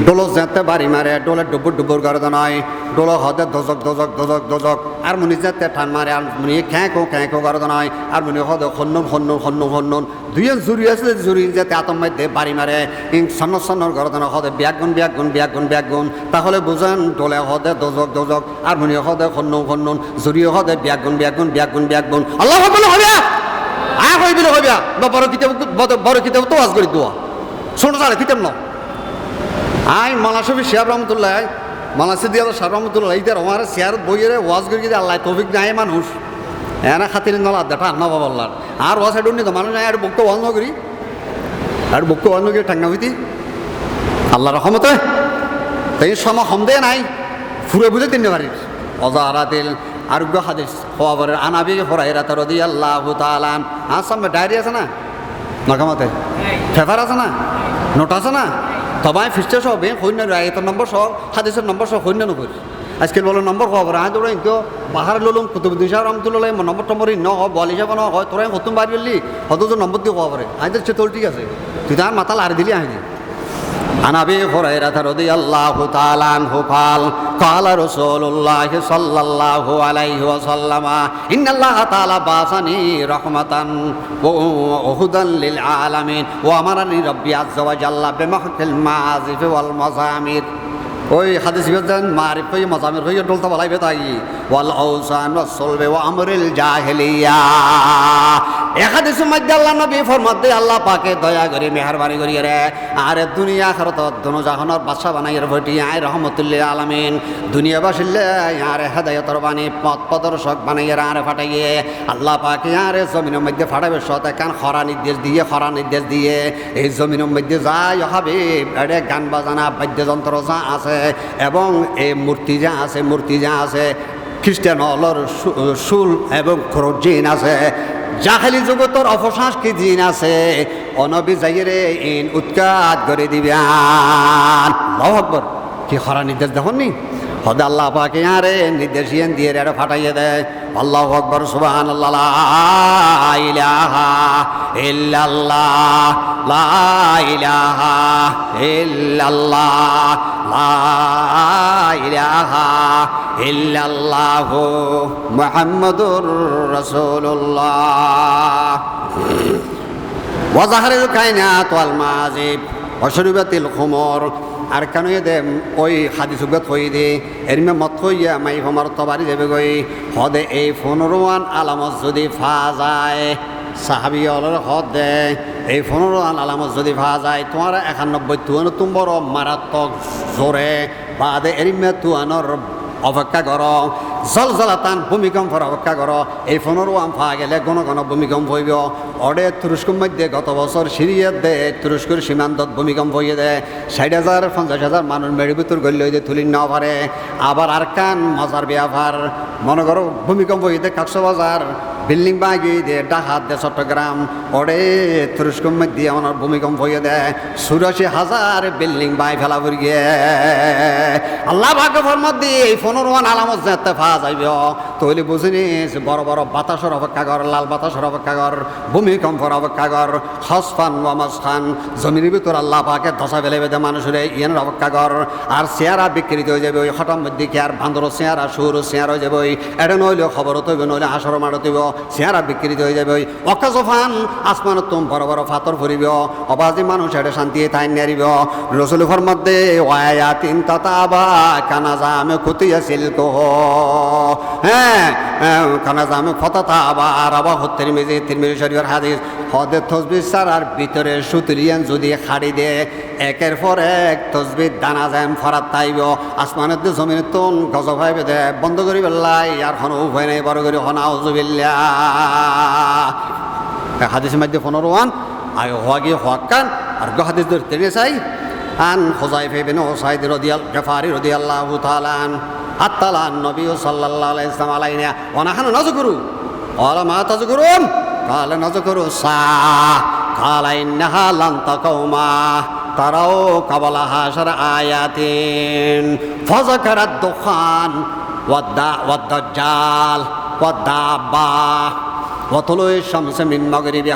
ডোলো যেতে বাড়ি মারে ডোলে ডুবুর ডুবুর করে নয় ডোলো হদে দজক দজক দজক দজক আর মুনি যেতে টান মারে আর মুনি খ্যাঁকো করে নয় আর মুনি হদে হন্নুন দুইজন জুরি আছে জুরি যেতে আতম মধ্যে বাড়ি মারে সন্ন্যর করে নয় হদে ব্যাগুন তাহলে বুঝেন ডোলে হদে দজক আর মুনি হদে হন্নুন জুরি হদে ব্যাগুন আল্লাহ বলে হবে হয়ে দিলে হবে বড় কিতাব তো আজ করি দোয়া ছোট সাড়ে কিতাব ন আই মালাসবি শিয়াব রহমতুল্লাহ মালাসিদি আল্লাহ সাহেব রহমতুল্লাহ এইটার আমার শেয়ার বইয়ের ওয়াজ করে যদি আল্লাহ তৌফিক নাই মানুষ এনা খাতির নলা দেখা আন্না বাবা আল্লাহর আর ওয়াজ সাইড নি তো মানুষ নাই আর বক্ত ওয়াজ নগরি আর বক্ত ওয়াজ নগরি ঠান্ডা হইতি আল্লাহ রহমতে তাই সময় হমদে নাই ফুরে বুঝে তিনটে বাড়ির অজারা দিল আরোগ্য হাদিস খবরের আনাবি হরাইরা তারদি আল্লাহ তালান আর সামনে ডায়েরি আছে না নগামাতে ফেফার আছে না নোট আছে না তবাই ফিস্টে সহ বেং সৈন্য আয়তন নম্বর সহ হাদিসের নম্বর সহ সৈন্য নকরি আজকাল বলো নম্বর খবর আয় তোরা কিন্তু বাহার ললুম কুতুবুদ্দিন সাহেব রহমতুল্লাহ নম্বর টম্বর ন হয় বল হিসাবে ন হয় তোরাই হতুম বাড়ি বললি হত তো নম্বর দিয়ে খবরে আয় তো তোর ঠিক আছে তুই তার মাথা লাড়ি দিলি আহি عن أبي هريرة رضي الله تعالى عنه قال قال رسول الله صلى الله عليه وسلم إن الله تعالى بعثني رحمة وهدى للعالمين وأمرني ربي عز وجل بمحق المعازف والمزامير ওই হাদিস বিজ্ঞান মারিফ হয়ে মজামির হয়ে ডলতা বলাইবে তাই ওয়াল আউসান ওয়াস সুলবে ওয়া আমরিল জাহিলিয়া হাদিসের মধ্যে আল্লাহ নবী ফরমাতে আল্লাহ পাকে দয়া করে মেহেরবানি করি রে আর দুনিয়া আখিরাত দোনো জাহানের বাদশা বানাইয়ের ভটি আয় রহমতুল আলামিন দুনিয়া বাসিলে আর হেদায়েতর বাণী পথ প্রদর্শক বানাইয়ে আর ফাটাইয়ে আল্লাহ পাকে আর জমিনের মধ্যে ফাটাবে সত কান খরা নির্দেশ দিয়ে এই জমিনের মধ্যে যায় হবে এড়ে গান বাজানা বাদ্যযন্ত্র যা আছে এবং এই মূর্তি যা আছে খ্রিস্টান হলর শুল এবং খরজিন আছে জাহেলি জগতর অপসংস্কৃতি জিন আছে অনবী যাইরে ইন উৎকাত করে দিবেন আল্লাহু আকবার কি খরা নির্দেশ দেখুন নি হদে আল্লাহ পাকে আরে নির্দেশ দিয়ে রে ফাটাইয়ে দেয় আল্লাহু আকবার সুবহানাল্লাহ লা ইলাহা ইল্লাল্লাহ লা ইলাহা ইল্লাল্লাহ লা ইলাহা ইল্লাল্লাহু মুহাম্মাদুর রাসূলুল্লাহ ওয়া যাহারুল কায়নাত ওয়াল মাযিব ওয়া শুরবাতিল খুমর আর কেন দেম ওই হাদিস উগত হই দে এরমে মত হইয়া মাই হমার তবারি যাবে গই হদে এই 15 আলামত যদি ফা যায় সাহাবী অলর হদ দে এই 15 আলামত যদি ফা যায় তোমার 91 তুম্বর মারাত্মক জোরে বাদে এরমে তুয়ানোর অপেক্ষা কর জলজলাতান ভূমিকম্পর অপেক্ষা কর এই 15 ফা গেলে ঘন ভূমিকম্প হইব অডে তুরস্কর মধ্যে গত বছর সিরিয়ার দে তুরস্কর সীমান্তত ভূমিকম্প হইয়ে দেয় 60,000 50,000 মানুষ মেড়ি ভিতর গড়লে হইতে তুলি না পারে আবার আর কান মজার ব্যাপার মনে করো ভূমিকম্প হইতে কক্সবাজার বিল্ডিং বাগি দে ডাহাত দে চট্টগ্রাম ওরে তুরস্কর মধ্যে আমার ভূমিকম্প হইয়ে দেয় 84,000 বিল্ডিং বাই ফেলা পড়ি গিয়ে আল্লাহ ভাগ্যের মধ্যে এই 15 আলামত যেতে পাওয়া যাইব তৈলি বুঝিনি বড় বড় বাতাসের অপেক্ষা কর লাল বাতাসের অপেক্ষা কর ভূমিকম্পর অপেক্ষা কর হসফান ওয়ামাসখান জমিনের ভিতর আল্লাহ পাকে ধসা ফেলে বেঁধে মানুষের ইয়ের অপেক্ষা কর আর চেয়ারা বিকৃত হয়ে যাবে ওই হঠাৎ মধ্যে কি আর বান্দর চেয়ারা সুর চেয়ার হয়ে যাবে ওই এটা নইলে খবর তৈব নইলে আসর মার তৈব চেহারা বিকৃত হয়ে যাবে ওই অকাশফান আসমানত তুম বড় বড় ফাতর ফুরিব অবাজি মানুষ এটা শান্তি তাই নেরিব রসুল ফরমধ্যে ওয়া তিন তাতাবা কানাজামে খুতিয়াছিল কহ হ্যাঁ কানাজামে ফতাতা আবার আবা তিরমিজি শরীফের হাদিস হদে তসবিহ সারার ভিতরে সুতরিয়ান যদি খাড়ি দে একের পর এক তসবিহ দানা যাম ফরাত তাইব আসমানের জমিনের তুন গজব হইবে দে বন্ধ করি বেল্লাই আর কোনো উপায় নেই বড় করে হনাউজুবিল্লাহ হাদিসের মধ্যে 15 আয় হওয়া গিয়ে হওয়াক্কান আর হাদিস ধরতে চাই আন খুজাইফা ইবনে উসাইদ রাদিয়াল্লাহু তাআলা আত্তালা নবী সাল্লাল্লাহু আলাইহি ওয়াসাল্লাম আলাইনা ওয়া নাহনু নাযকুরু ক্বালা মা তাযকুরুন ক্বালা নাযকুরু সা ক্বালা ইন্নাহা লান তাকাউমা তারাও কাবালা হাসার আয়াতিন ফাযাকারাদ দুখান ওয়াদ দাজ্জাল ওয়াদ দাব্বা ওয়া তুলুশ শামসি মিন মাগরিবি